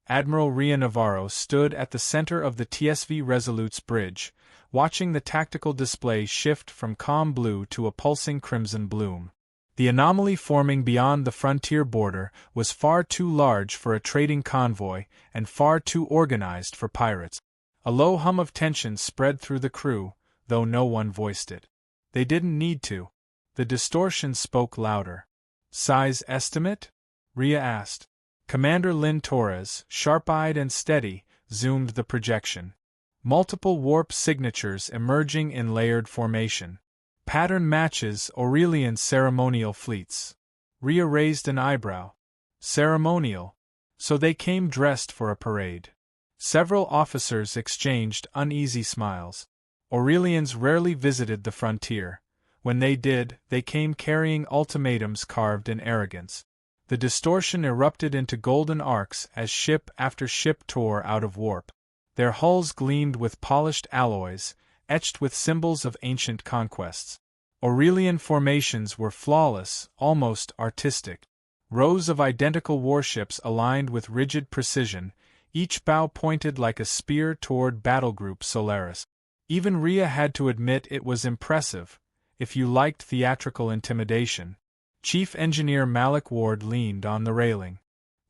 Admiral Ria Navarro stood at the center of the TSV Resolute's bridge, watching the tactical display shift from calm blue to a pulsing crimson bloom. The anomaly forming beyond the frontier border was far too large for a trading convoy and far too organized for pirates. A low hum of tension spread through the crew, though no one voiced it. They didn't need to. The distortion spoke louder. "Size estimate?" Ria asked. Commander Lynn Torres, sharp-eyed and steady, zoomed the projection. Multiple warp signatures emerging in layered formation. Pattern matches Aurelian ceremonial fleets. Ria raised an eyebrow. Ceremonial? So they came dressed for a parade. Several officers exchanged uneasy smiles. Aurelians rarely visited the frontier. When they did, they came carrying ultimatums carved in arrogance. The distortion erupted into golden arcs as ship after ship tore out of warp. Their hulls gleamed with polished alloys, etched with symbols of ancient conquests. Aurelian formations were flawless, almost artistic. Rows of identical warships aligned with rigid precision, each bow pointed like a spear toward Battlegroup Solaris. Even Ria had to admit it was impressive, if you liked theatrical intimidation. Chief Engineer Malik Ward leaned on the railing.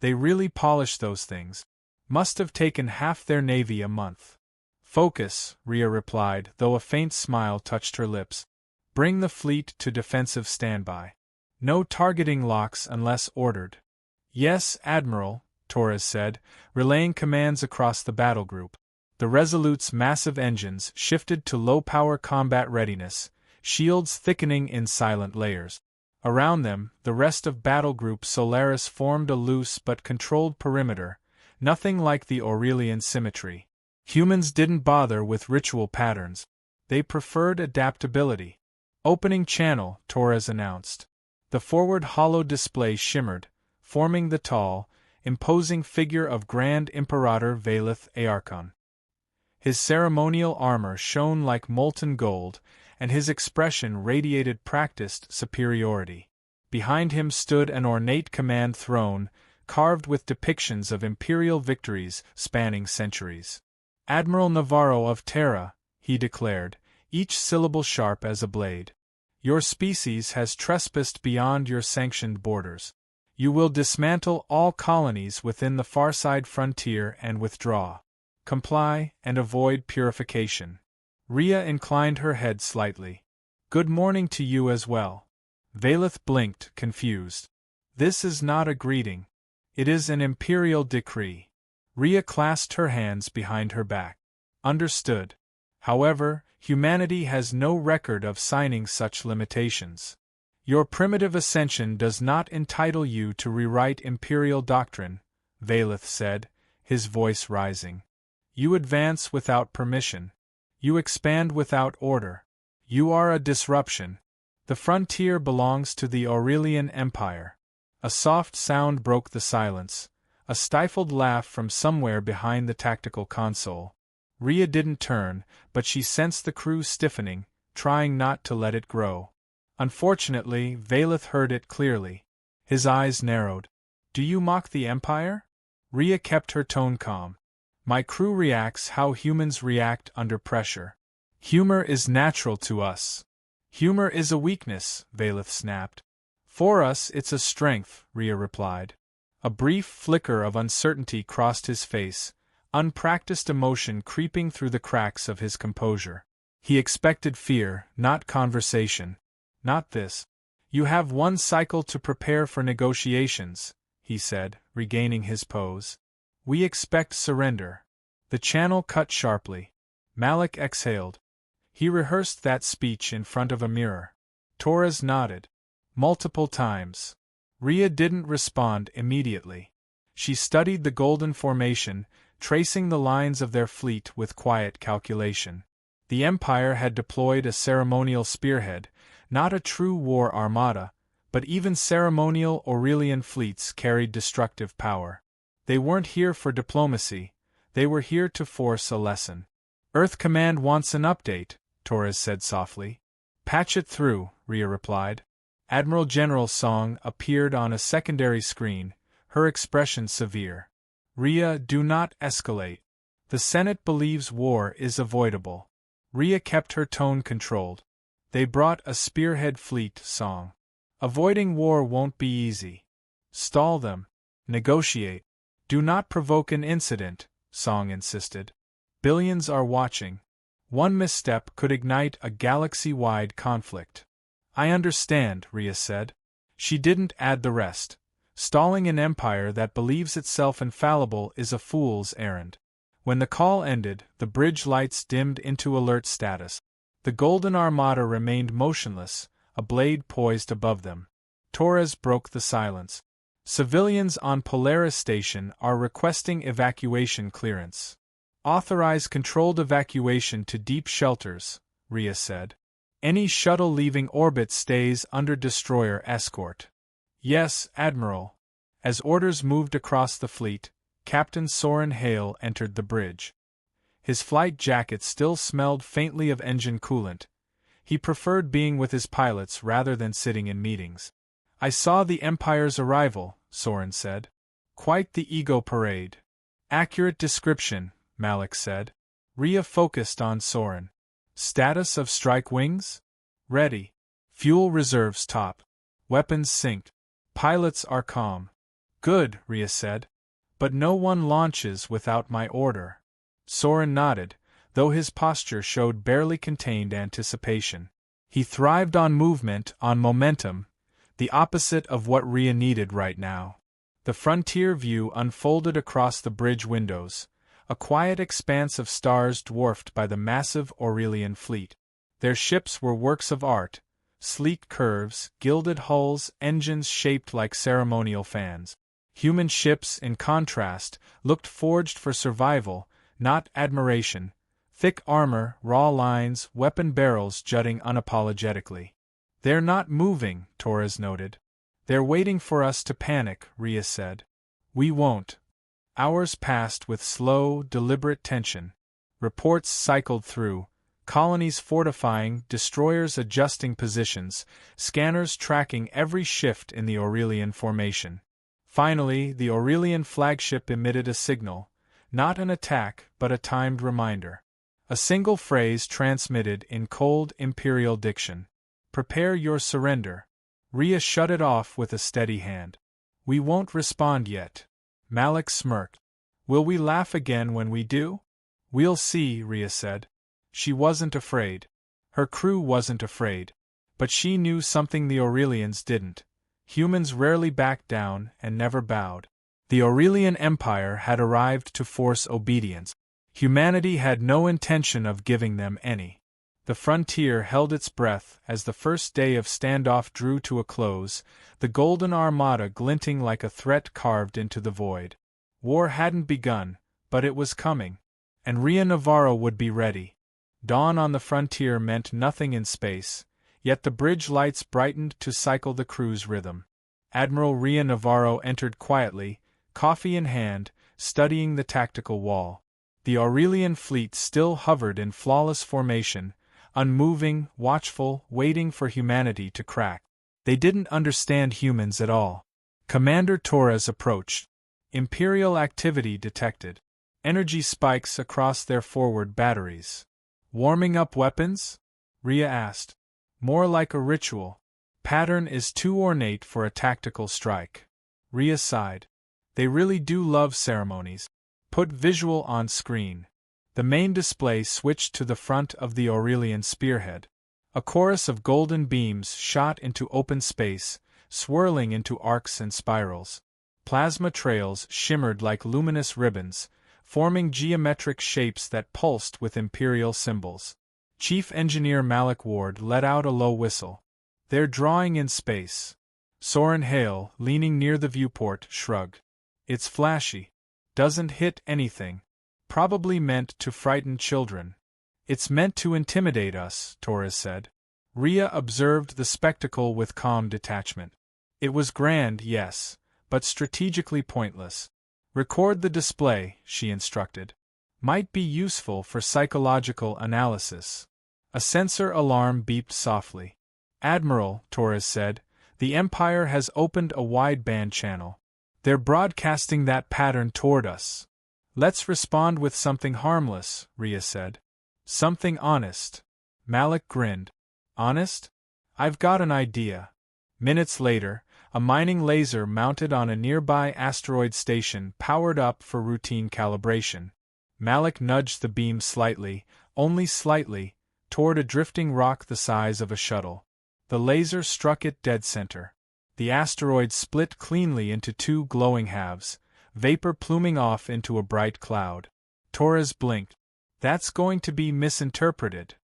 They really polished those things. Must have taken half their navy a month. Focus, Ria replied, though a faint smile touched her lips. Bring the fleet to defensive standby. No targeting locks unless ordered. Yes, Admiral, Torres said, relaying commands across the battle group. The Resolute's massive engines shifted to low-power combat readiness, shields thickening in silent layers. Around them, the rest of Battlegroup Solaris formed a loose but controlled perimeter, nothing like the Aurelian symmetry. Humans didn't bother with ritual patterns. They preferred adaptability. Opening channel, Torres announced. The forward hollow display shimmered, forming the tall, imposing figure of Grand Imperator Valeth Aarchon. His ceremonial armor shone like molten gold, and his expression radiated practiced superiority. Behind him stood an ornate command throne, carved with depictions of imperial victories spanning centuries. Admiral Navarro of Terra, he declared, each syllable sharp as a blade. Your species has trespassed beyond your sanctioned borders. You will dismantle all colonies within the farside frontier and withdraw. Comply and avoid purification. Ria inclined her head slightly. Good morning to you as well. Valeth blinked, confused. This is not a greeting. It is an imperial decree. Ria clasped her hands behind her back. Understood. However, humanity has no record of signing such limitations. Your primitive ascension does not entitle you to rewrite imperial doctrine, Valeth said, his voice rising. You advance without permission. You expand without order. You are a disruption. The frontier belongs to the Aurelian Empire. A soft sound broke the silence, a stifled laugh from somewhere behind the tactical console. Ria didn't turn, but she sensed the crew stiffening, trying not to let it grow. Unfortunately, Valeth heard it clearly. His eyes narrowed. Do you mock the Empire? Ria kept her tone calm. My crew reacts how humans react under pressure. Humor is natural to us. Humor is a weakness, Valeth snapped. For us it's a strength, Ria replied. A brief flicker of uncertainty crossed his face, unpracticed emotion creeping through the cracks of his composure. He expected fear, not conversation. Not this. You have one cycle to prepare for negotiations, he said, regaining his pose. We expect surrender. The channel cut sharply. Malik exhaled. He rehearsed that speech in front of a mirror. Torres nodded. Multiple times. Ria didn't respond immediately. She studied the golden formation, tracing the lines of their fleet with quiet calculation. The Empire had deployed a ceremonial spearhead, not a true war armada, but even ceremonial Aurelian fleets carried destructive power. They weren't here for diplomacy, they were here to force a lesson. Earth Command wants an update, Torres said softly. Patch it through, Ria replied. Admiral General Song appeared on a secondary screen, her expression severe. Rhea, do not escalate. The Senate believes war is avoidable. Rhea kept her tone controlled. They brought a Spearhead Fleet song. Avoiding war won't be easy. Stall them. Negotiate. Do not provoke an incident, Song insisted. Billions are watching. One misstep could ignite a galaxy-wide conflict. I understand, Rhea said. She didn't add the rest. Stalling an empire that believes itself infallible is a fool's errand. When the call ended, the bridge lights dimmed into alert status. The Golden Armada remained motionless, a blade poised above them. Torres broke the silence. Civilians on Polaris Station are requesting evacuation clearance. Authorize controlled evacuation to deep shelters, Rhea said. Any shuttle leaving orbit stays under destroyer escort. Yes, Admiral. As orders moved across the fleet, Captain Soren Hale entered the bridge. His flight jacket still smelled faintly of engine coolant. He preferred being with his pilots rather than sitting in meetings. I saw the Empire's arrival, Soren said. Quite the ego parade. Accurate description, Malik said. Rhea focused on Soren. Status of strike wings? Ready. Fuel reserves top. Weapons synced. Pilots are calm. Good, Rhea said. But no one launches without my order. Soren nodded, though his posture showed barely contained anticipation. He thrived on movement, on momentum, the opposite of what Rhea needed right now. The frontier view unfolded across the bridge windows, a quiet expanse of stars dwarfed by the massive Aurelian fleet. Their ships were works of art, sleek curves, gilded hulls, engines shaped like ceremonial fans. Human ships, in contrast, looked forged for survival, not admiration. Thick armor, raw lines, weapon barrels jutting unapologetically. They're not moving, Torres noted. They're waiting for us to panic, Rhea said. We won't. Hours passed with slow, deliberate tension. Reports cycled through, colonies fortifying, destroyers adjusting positions, scanners tracking every shift in the Aurelian formation. Finally, the Aurelian flagship emitted a signal, not an attack but a timed reminder. A single phrase transmitted in cold imperial diction. Prepare your surrender. Rhea shut it off with a steady hand. We won't respond yet. Malik smirked. Will we laugh again when we do? We'll see, Rhea said. She wasn't afraid. Her crew wasn't afraid. But she knew something the Aurelians didn't. Humans rarely backed down and never bowed. The Aurelian Empire had arrived to force obedience. Humanity had no intention of giving them any. The frontier held its breath as the first day of standoff drew to a close, the Golden Armada glinting like a threat carved into the void. War hadn't begun, but it was coming. And Rhea Navarro would be ready. Dawn on the frontier meant nothing in space, yet the bridge lights brightened to cycle the crew's rhythm. Admiral Rhea Navarro entered quietly, coffee in hand, studying the tactical wall. The Aurelian fleet still hovered in flawless formation, unmoving, watchful, waiting for humanity to crack. They didn't understand humans at all. Commander Torres approached. Imperial activity detected. Energy spikes across their forward batteries. Warming up weapons? Rhea asked. More like a ritual. Pattern is too ornate for a tactical strike. Rhea sighed. They really do love ceremonies. Put visual on screen. The main display switched to the front of the Aurelian spearhead. A chorus of golden beams shot into open space, swirling into arcs and spirals. Plasma trails shimmered like luminous ribbons, forming geometric shapes that pulsed with imperial symbols. Chief Engineer Malik Ward let out a low whistle. They're drawing in space. Soren Hale, leaning near the viewport, shrugged. It's flashy. Doesn't hit anything. Probably meant to frighten children. It's meant to intimidate us, Torres said. Rhea observed the spectacle with calm detachment. It was grand, yes, but strategically pointless. Record the display, she instructed. Might be useful for psychological analysis. A sensor alarm beeped softly. Admiral, Torres said, the Empire has opened a wideband channel. They're broadcasting that pattern toward us. Let's respond with something harmless, Rhea said. Something honest. Malik grinned. Honest? I've got an idea. Minutes later, a mining laser mounted on a nearby asteroid station powered up for routine calibration. Malik nudged the beam slightly, only slightly, toward a drifting rock the size of a shuttle. The laser struck it dead center. The asteroid split cleanly into two glowing halves, vapor pluming off into a bright cloud. Torres blinked. That's going to be misinterpreted.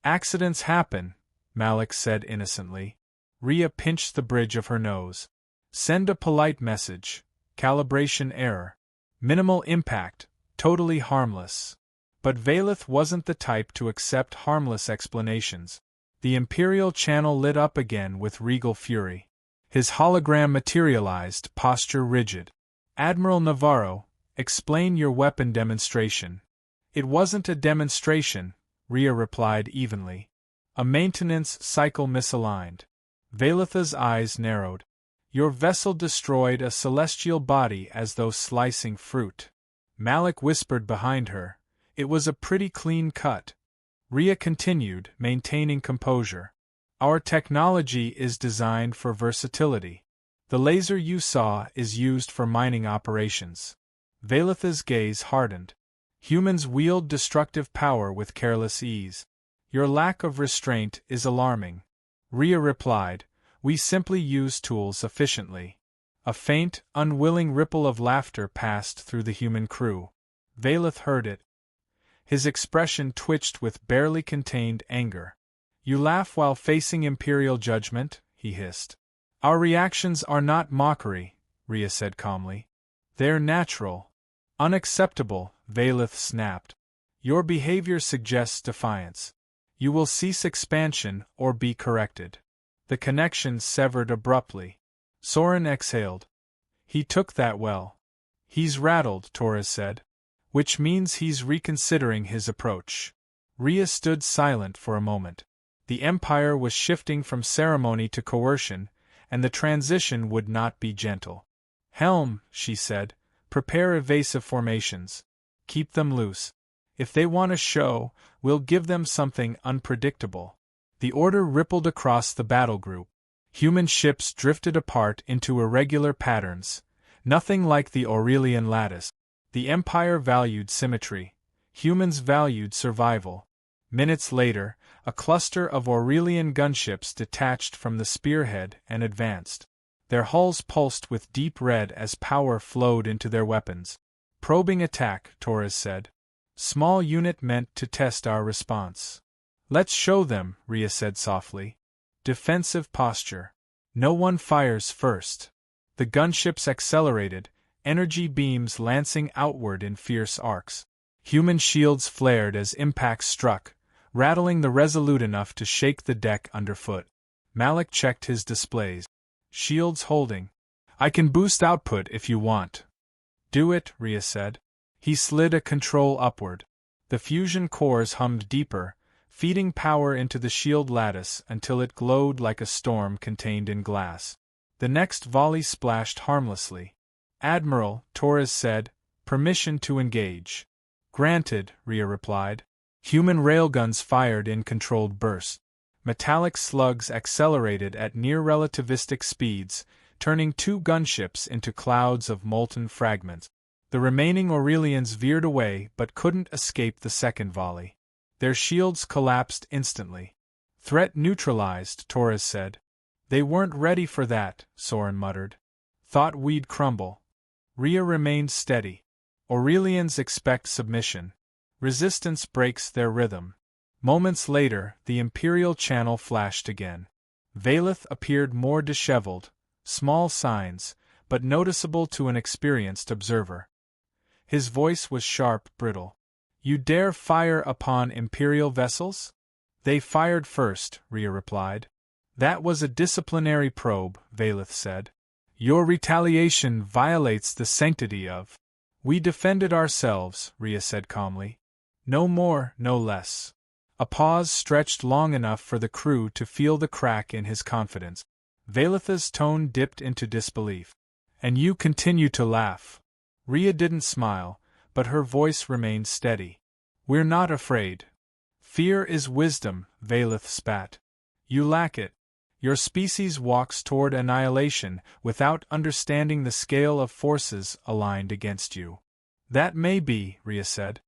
Accidents happen, Malik said innocently. Rhea pinched the bridge of her nose. Send a polite message. Calibration error. Minimal impact, totally harmless. But Valeth wasn't the type to accept harmless explanations. The Imperial channel lit up again with regal fury. His hologram materialized, posture rigid. Admiral Navarro, explain your weapon demonstration. It wasn't a demonstration, Rhea replied evenly. A maintenance cycle misaligned. Valetha's eyes narrowed. Your vessel destroyed a celestial body as though slicing fruit. Malik whispered behind her. It was a pretty clean cut. Rhea continued, maintaining composure. Our technology is designed for versatility. The laser you saw is used for mining operations. Valetha's gaze hardened. Humans wield destructive power with careless ease. Your lack of restraint is alarming. Rhea replied, we simply use tools efficiently. A faint, unwilling ripple of laughter passed through the human crew. Valeth heard it. His expression twitched with barely contained anger. You laugh while facing Imperial judgment, he hissed. Our reactions are not mockery, Rhea said calmly. They're natural. Unacceptable, Valeth snapped. Your behavior suggests defiance. You will cease expansion or be corrected. The connection severed abruptly. Soren exhaled. He took that well. He's rattled, Torres said. Which means he's reconsidering his approach. Rhea stood silent for a moment. The Empire was shifting from ceremony to coercion, and the transition would not be gentle. Helm, she said, prepare evasive formations. Keep them loose. If they want a show, we'll give them something unpredictable. The order rippled across the battle group. Human ships drifted apart into irregular patterns, nothing like the Aurelian lattice. The Empire valued symmetry. Humans valued survival. Minutes later, a cluster of Aurelian gunships detached from the spearhead and advanced. Their hulls pulsed with deep red as power flowed into their weapons. Probing attack, Torres said. Small unit meant to test our response. Let's show them, Rhea said softly. Defensive posture. No one fires first. The gunships accelerated, energy beams lancing outward in fierce arcs. Human shields flared as impacts struck, rattling the Resolute enough to shake the deck underfoot. Malik checked his displays. Shields holding. I can boost output if you want. Do it, Rhea said. He slid a control upward. The fusion cores hummed deeper, feeding power into the shield lattice until it glowed like a storm contained in glass. The next volley splashed harmlessly. Admiral, Torres said, permission to engage. Granted, Rhea replied. Human railguns fired in controlled bursts. Metallic slugs accelerated at near-relativistic speeds, turning two gunships into clouds of molten fragments. The remaining Aurelians veered away but couldn't escape the second volley. Their shields collapsed instantly. Threat neutralized, Torres said. They weren't ready for that, Soren muttered. Thought we'd crumble. Rhea remained steady. Aurelians expect submission. Resistance breaks their rhythm. Moments later, the Imperial channel flashed again. Valeth appeared more disheveled, small signs, but noticeable to an experienced observer. His voice was sharp, brittle. You dare fire upon Imperial vessels? They fired first, Rhea replied. That was a disciplinary probe, Valeth said. Your retaliation violates the sanctity of. We defended ourselves, Rhea said calmly. No more, no less. A pause stretched long enough for the crew to feel the crack in his confidence. Valetha's tone dipped into disbelief. And you continue to laugh. Rhea didn't smile, but her voice remained steady. We're not afraid. Fear is wisdom, Valeth spat. You lack it. Your species walks toward annihilation without understanding the scale of forces aligned against you. That may be, Rhea said.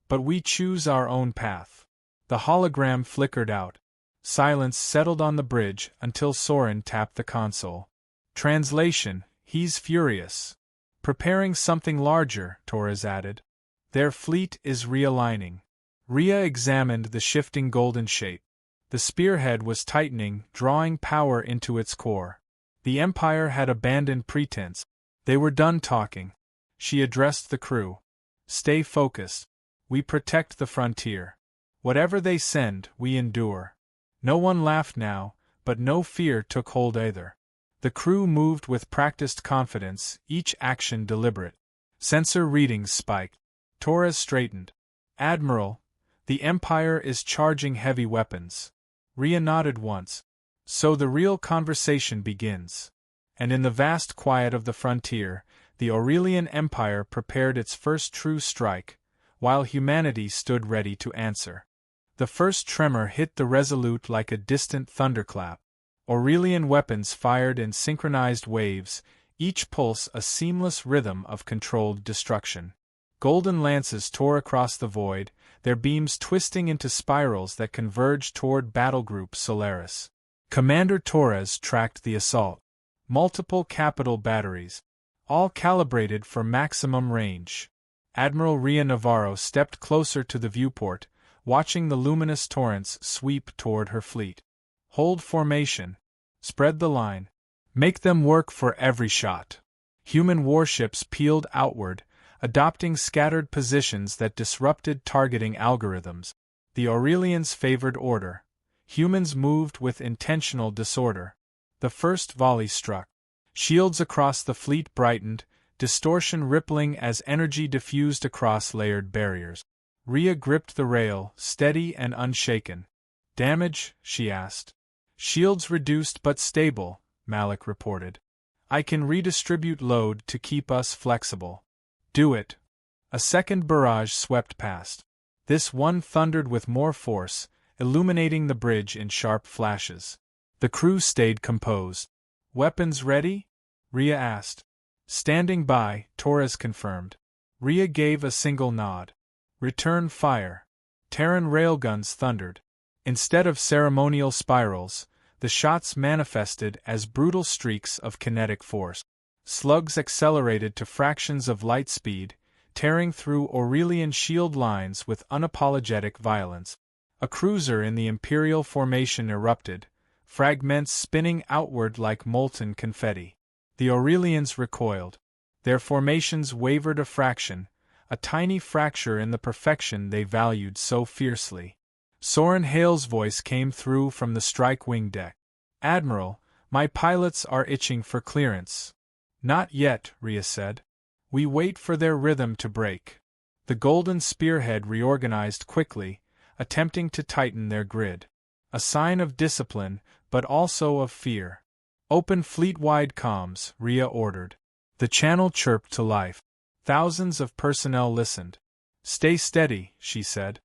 But we choose our own path. The hologram flickered out. Silence settled on the bridge until Soren tapped the console. Translation: He's furious. Preparing something larger, Torres added. Their fleet is realigning. Rhea examined the shifting golden shape. The spearhead was tightening, drawing power into its core. The Empire had abandoned pretense. They were done talking. She addressed the crew. Stay focused. We protect the frontier. Whatever they send, we endure. No one laughed now, but no fear took hold either. The crew moved with practiced confidence, each action deliberate. Sensor readings spiked. Torres straightened. Admiral, the Empire is charging heavy weapons. Rhea nodded once. So the real conversation begins. And in the vast quiet of the frontier, the Aurelian Empire prepared its first true strike, while humanity stood ready to answer. The first tremor hit the Resolute like a distant thunderclap. Aurelian weapons fired in synchronized waves, each pulse a seamless rhythm of controlled destruction. Golden lances tore across the void, their beams twisting into spirals that converged toward Battlegroup Solaris. Commander Torres tracked the assault. Multiple capital batteries, all calibrated for maximum range. Admiral Rhea Navarro stepped closer to the viewport, watching the luminous torrents sweep toward her fleet. Hold formation. Spread the line. Make them work for every shot. Human warships peeled outward, adopting scattered positions that disrupted targeting algorithms. The Aurelians favored order. Humans moved with intentional disorder. The first volley struck. Shields across the fleet brightened, distortion rippling as energy diffused across layered barriers. Rhea gripped the rail, steady and unshaken. Damage? She asked. Shields reduced but stable, Malik reported. I can redistribute load to keep us flexible. Do it. A second barrage swept past. This one thundered with more force, illuminating the bridge in sharp flashes. The crew stayed composed. Weapons ready? Rhea asked. Standing by, Torres confirmed. Rhea gave a single nod. Return fire. Terran railguns thundered. Instead of ceremonial spirals, the shots manifested as brutal streaks of kinetic force. Slugs accelerated to fractions of light speed, tearing through Aurelian shield lines with unapologetic violence. A cruiser in the Imperial formation erupted, fragments spinning outward like molten confetti. The Aurelians recoiled. Their formations wavered a fraction, a tiny fracture in the perfection they valued so fiercely. Soren Hale's voice came through from the strike wing deck. Admiral, my pilots are itching for clearance. Not yet, Rhea said. We wait for their rhythm to break. The golden spearhead reorganized quickly, attempting to tighten their grid. A sign of discipline, but also of fear. Open fleet-wide comms, Rhea ordered. The channel chirped to life. Thousands of personnel listened. Stay steady, she said.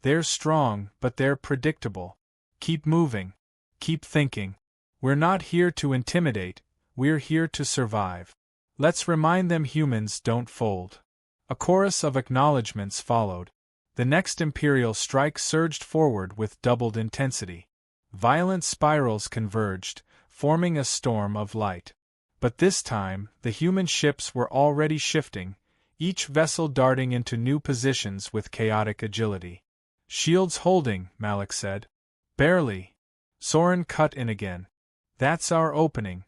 They're strong, but they're predictable. Keep moving. Keep thinking. We're not here to intimidate, we're here to survive. Let's remind them humans don't fold. A chorus of acknowledgments followed. The next Imperial strike surged forward with doubled intensity. Violent spirals converged, forming a storm of light. But this time, the human ships were already shifting, each vessel darting into new positions with chaotic agility. Shields holding, Malik said. Barely. Soren cut in again. That's our opening.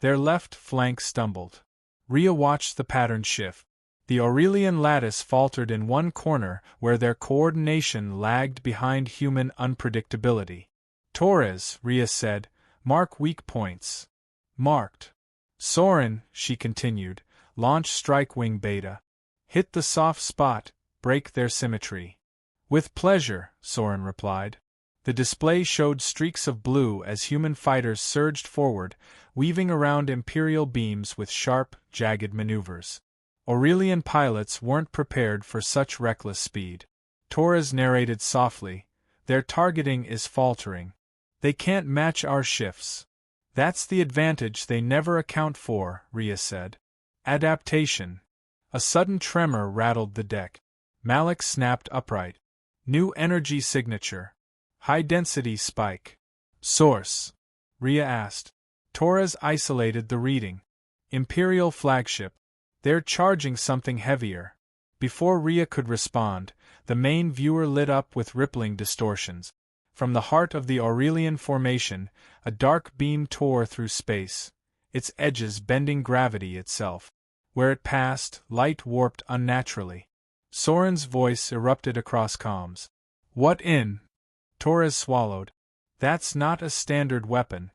Their left flank stumbled. Rhea watched the pattern shift. The Aurelian lattice faltered in one corner where their coordination lagged behind human unpredictability. Torres, Rhea said, mark weak points. Marked. Soren, she continued, launch strike wing beta. Hit the soft spot, break their symmetry. With pleasure, Soren replied. The display showed streaks of blue as human fighters surged forward, weaving around Imperial beams with sharp, jagged maneuvers. Aurelian pilots weren't prepared for such reckless speed. Torres narrated softly, "Their targeting is faltering. They can't match our shifts." "That's the advantage they never account for," Rhea said. "Adaptation." A sudden tremor rattled the deck. Malik snapped upright. "New energy signature. High-density spike." "Source?" Rhea asked. Torres isolated the reading. "Imperial flagship. They're charging something heavier." Before Rhea could respond, the main viewer lit up with rippling distortions. From the heart of the Aurelian formation, a dark beam tore through space, its edges bending gravity itself. Where it passed, light warped unnaturally. Soren's voice erupted across comms. "What in?" Torres swallowed. "That's not a standard weapon.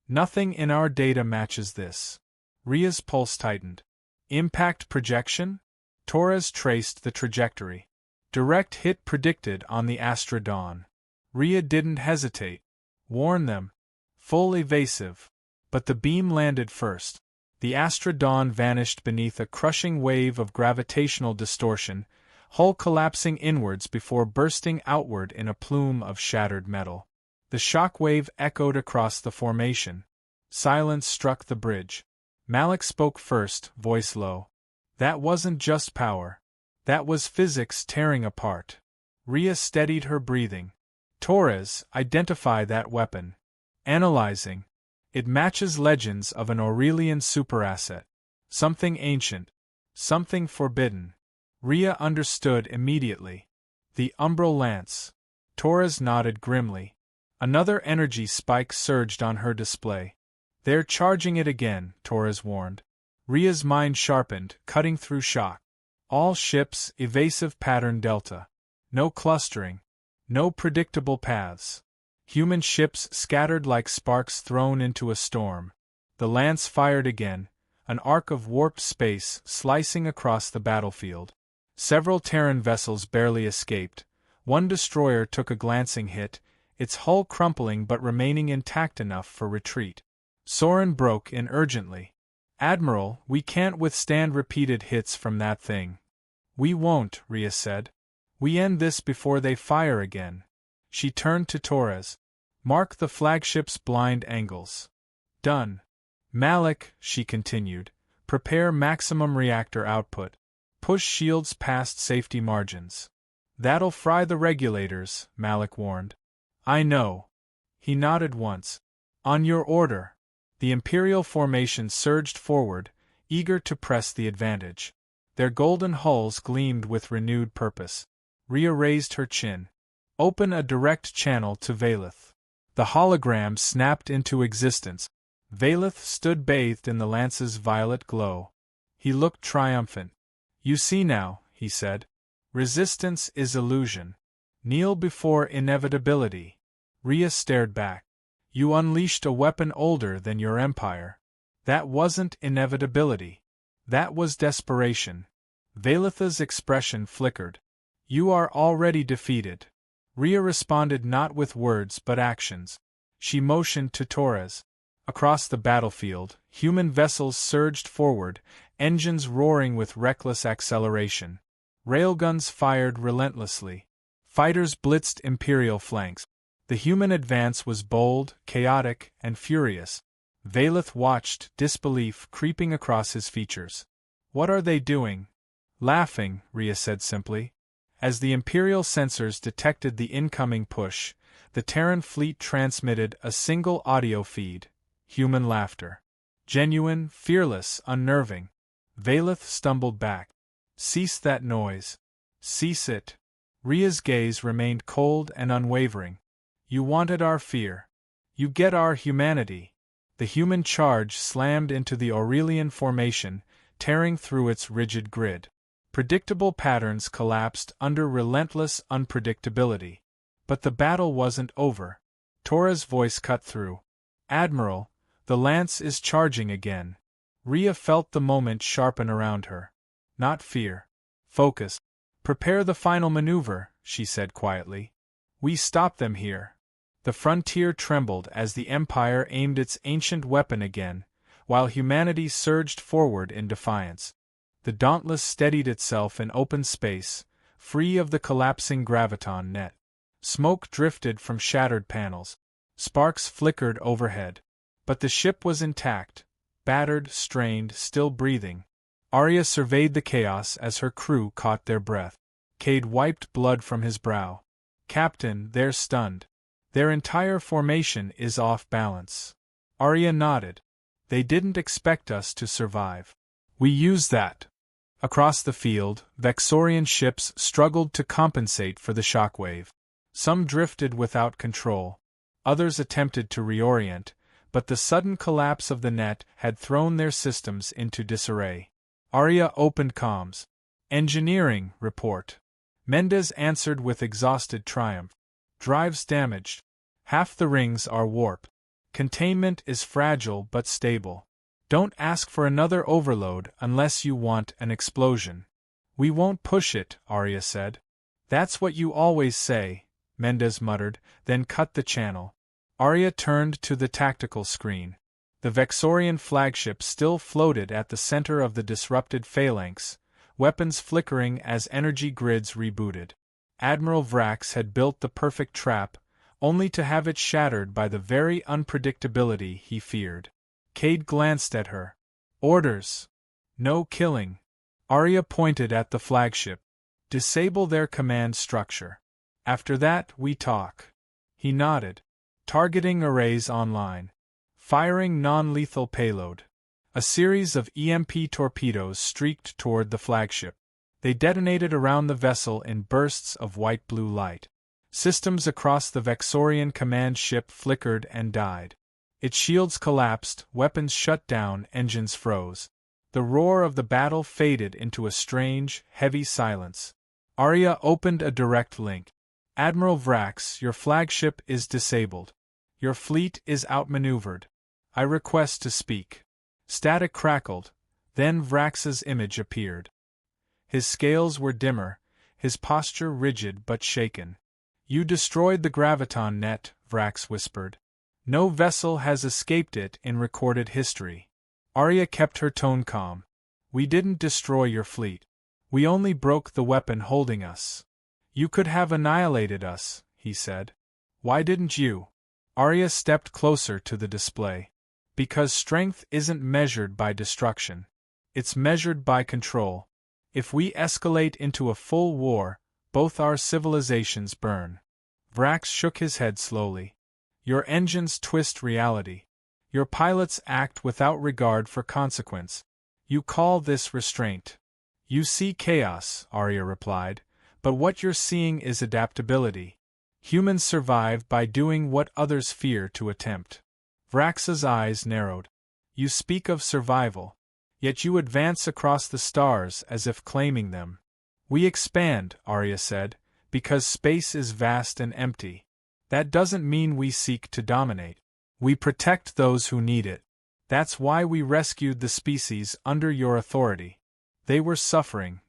Nothing in our data matches this." Rhea's pulse tightened. "Impact projection?" Torres traced the trajectory. "Direct hit predicted on the Astra Dawn." Rhea didn't hesitate. "Warn them." "Full evasive." But the beam landed first. The Astra Dawn vanished beneath a crushing wave of gravitational distortion, hull collapsing inwards before bursting outward in a plume of shattered metal. The shock wave echoed across the formation. Silence struck the bridge. Malik spoke first, voice low. "That wasn't just power. That was physics tearing apart." Rhea steadied her breathing. "Torres, identify that weapon." "Analyzing. It matches legends of an Aurelian superasset. Something ancient. Something forbidden." Rhea understood immediately. "The Umbral Lance." Torres nodded grimly. Another energy spike surged on her display. "They're charging it again," Torres warned. Rhea's mind sharpened, cutting through shock. "All ships, evasive pattern delta. No clustering. No predictable paths. Human ships scattered like sparks thrown into a storm." The lance fired again, an arc of warped space slicing across the battlefield. Several Terran vessels barely escaped. One destroyer took a glancing hit, its hull crumpling but remaining intact enough for retreat. Soren broke in urgently. "Admiral, we can't withstand repeated hits from that thing." "We won't," Rhea said. "We end this before they fire again." She turned to Torres. "Mark the flagship's blind angles." "Done." "Malik," she continued, "prepare maximum reactor output. Push shields past safety margins." "That'll fry the regulators," Malik warned. "I know." He nodded once. "On your order." The Imperial formation surged forward, eager to press the advantage. Their golden hulls gleamed with renewed purpose. Rhea raised her chin. "Open a direct channel to Valeth." The hologram snapped into existence. Valeth stood bathed in the lance's violet glow. He looked triumphant. "You see now," he said. "Resistance is illusion. Kneel before inevitability." Rhea stared back. "You unleashed a weapon older than your empire." "That wasn't inevitability. That was desperation." Valetha's expression flickered. "You are already defeated." Rhea responded not with words but actions. She motioned to Torres. Across the battlefield, human vessels surged forward, engines roaring with reckless acceleration. Railguns fired relentlessly. Fighters blitzed Imperial flanks. The human advance was bold, chaotic, and furious. Valeth watched, disbelief creeping across his features. "What are they doing?" "Laughing," Rhea said simply. As the Imperial sensors detected the incoming push, the Terran fleet transmitted a single audio feed: human laughter. Genuine, fearless, unnerving. Valeth stumbled back. "Cease that noise. Cease it." Rhea's gaze remained cold and unwavering. "You wanted our fear. You get our humanity." The human charge slammed into the Aurelian formation, tearing through its rigid grid. Predictable patterns collapsed under relentless unpredictability. But the battle wasn't over. Torres' voice cut through. "Admiral, the lance is charging again." Rhea felt the moment sharpen around her. Not fear. Focus. "Prepare the final maneuver," she said quietly. "We stop them here." The frontier trembled as the Empire aimed its ancient weapon again, while humanity surged forward in defiance. The Dauntless steadied itself in open space, free of the collapsing graviton net. Smoke drifted from shattered panels. Sparks flickered overhead. But the ship was intact, battered, strained, still breathing. Arya surveyed the chaos as her crew caught their breath. Cade wiped blood from his brow. "Captain, they're stunned. Their entire formation is off balance." Arya nodded. "They didn't expect us to survive. We used that." Across the field, Vexorian ships struggled to compensate for the shockwave. Some drifted without control. Others attempted to reorient, but the sudden collapse of the net had thrown their systems into disarray. Arya opened comms. "Engineering, report." Mendez answered with exhausted triumph. "Drives damaged. Half the rings are warped. Containment is fragile but stable. Don't ask for another overload unless you want an explosion." "We won't push it," Arya said. "That's what you always say," Mendez muttered, then cut the channel. Arya turned to the tactical screen. The Vexorian flagship still floated at the center of the disrupted phalanx, weapons flickering as energy grids rebooted. Admiral Vrax had built the perfect trap, only to have it shattered by the very unpredictability he feared. Cade glanced at her. "Orders. No killing." Arya pointed at the flagship. "Disable their command structure. After that, we talk." He nodded. "Targeting arrays online. Firing non-lethal payload." A series of EMP torpedoes streaked toward the flagship. They detonated around the vessel in bursts of white-blue light. Systems across the Vexorian command ship flickered and died. Its shields collapsed, weapons shut down, engines froze. The roar of the battle faded into a strange, heavy silence. Arya opened a direct link. "Admiral Vrax, your flagship is disabled. Your fleet is outmaneuvered. I request to speak." Static crackled, then Vrax's image appeared. His scales were dimmer, his posture rigid but shaken. "You destroyed the graviton net," Vrax whispered. "No vessel has escaped it in recorded history." Arya kept her tone calm. "We didn't destroy your fleet. We only broke the weapon holding us." "You could have annihilated us," he said. "Why didn't you?" Arya stepped closer to the display. "Because strength isn't measured by destruction. It's measured by control. If we escalate into a full war, both our civilizations burn." Vrax shook his head slowly. "Your engines twist reality. Your pilots act without regard for consequence. You call this restraint. You see chaos," Arya replied, "but what you're seeing is adaptability. Humans survive by doing what others fear to attempt." Vrax's eyes narrowed. "You speak of survival, yet you advance across the stars as if claiming them." "We expand," Arya said, "because space is vast and empty. That doesn't mean we seek to dominate. We protect those who need it. That's why we rescued the species under your authority. They were suffering."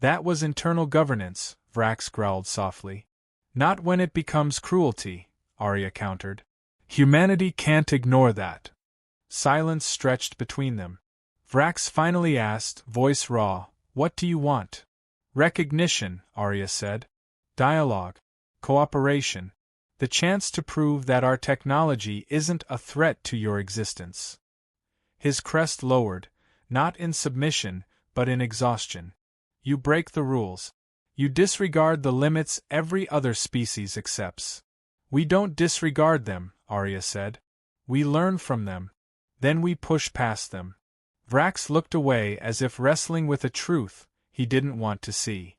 "That was internal governance," Vrax growled softly. "Not when it becomes cruelty," Arya countered. "Humanity can't ignore that." Silence stretched between them. Vrax finally asked, voice raw, "What do you want?" "Recognition," Arya said. "Dialogue. Cooperation. The chance to prove that our technology isn't a threat to your existence." His crest lowered, not in submission, but in exhaustion. "You break the rules. You disregard the limits every other species accepts." "We don't disregard them," Arya said. "We learn from them. Then we push past them." Vrax looked away as if wrestling with a truth he didn't want to see.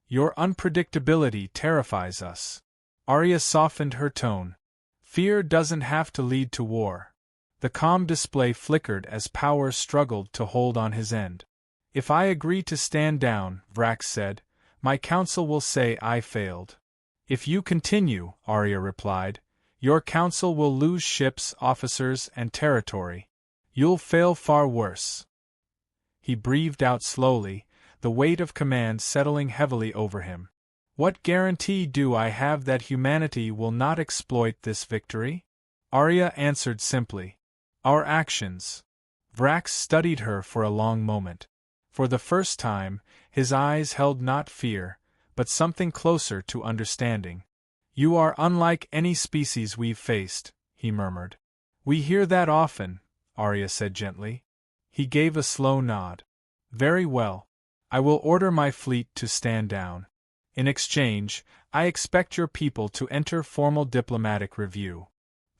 "Your unpredictability terrifies us." Arya softened her tone. "Fear doesn't have to lead to war." The comm display flickered as Power struggled to hold on his end. "If I agree to stand down," Vrax said, "my council will say I failed." "If you continue," Arya replied, "your council will lose ships, officers, and territory. You'll fail far worse." He breathed out slowly, the weight of command settling heavily over him. What guarantee do I have that humanity will not exploit this victory? Arya answered simply. Our actions. Vrax studied her for a long moment. For the first time, his eyes held not fear, but something closer to understanding. You are unlike any species we've faced, he murmured. We hear that often, Arya said gently. He gave a slow nod. Very well. I will order my fleet to stand down. In exchange, I expect your people to enter formal diplomatic review.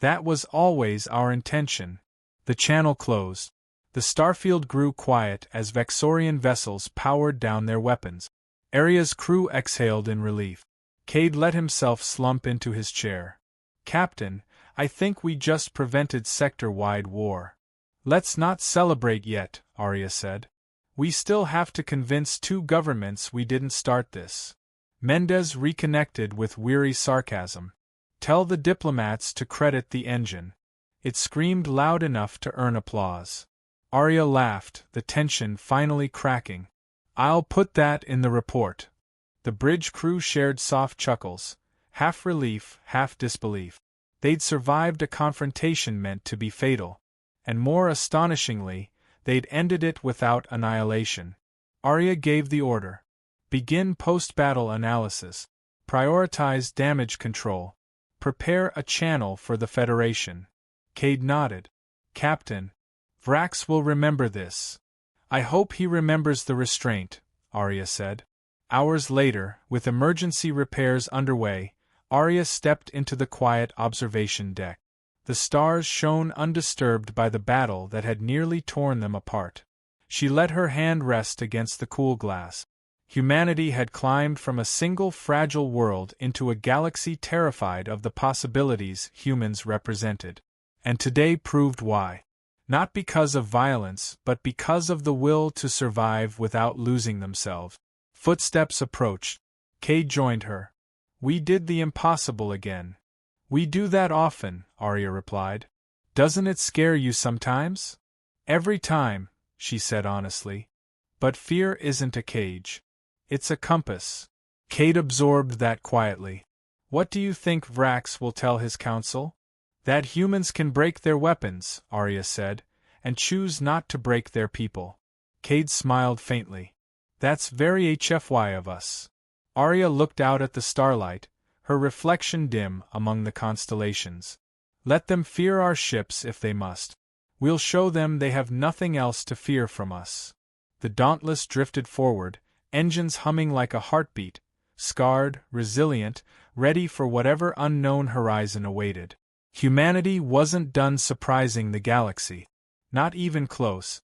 That was always our intention. The channel closed. The starfield grew quiet as Vexorian vessels powered down their weapons. Arya's crew exhaled in relief. Cade let himself slump into his chair. Captain, I think we just prevented sector-wide war. Let's not celebrate yet, Arya said. We still have to convince two governments we didn't start this. Mendez reconnected with weary sarcasm. Tell the diplomats to credit the engine. It screamed loud enough to earn applause. Arya laughed, the tension finally cracking. I'll put that in the report. The bridge crew shared soft chuckles, half relief, half disbelief. They'd survived a confrontation meant to be fatal, and more astonishingly, they'd ended it without annihilation. Arya gave the order. Begin post-battle analysis. Prioritize damage control. Prepare a channel for the Federation. Cade nodded. Captain, Vrax will remember this. I hope he remembers the restraint, Arya said. Hours later, with emergency repairs underway, Arya stepped into the quiet observation deck. The stars shone undisturbed by the battle that had nearly torn them apart. She let her hand rest against the cool glass. Humanity had climbed from a single fragile world into a galaxy terrified of the possibilities humans represented. And today proved why. Not because of violence, but because of the will to survive without losing themselves. Footsteps approached. Cade joined her. We did the impossible again. We do that often, Arya replied. Doesn't it scare you sometimes? Every time, she said honestly. But fear isn't a cage. It's a compass. Cade absorbed that quietly. What do you think Vrax will tell his council? That humans can break their weapons, Arya said, and choose not to break their people. Cade smiled faintly. That's very HFY of us. Arya looked out at the starlight, her reflection dim among the constellations. Let them fear our ships if they must. We'll show them they have nothing else to fear from us. The Dauntless drifted forward, engines humming like a heartbeat, scarred, resilient, ready for whatever unknown horizon awaited. Humanity wasn't done surprising the galaxy. Not even close.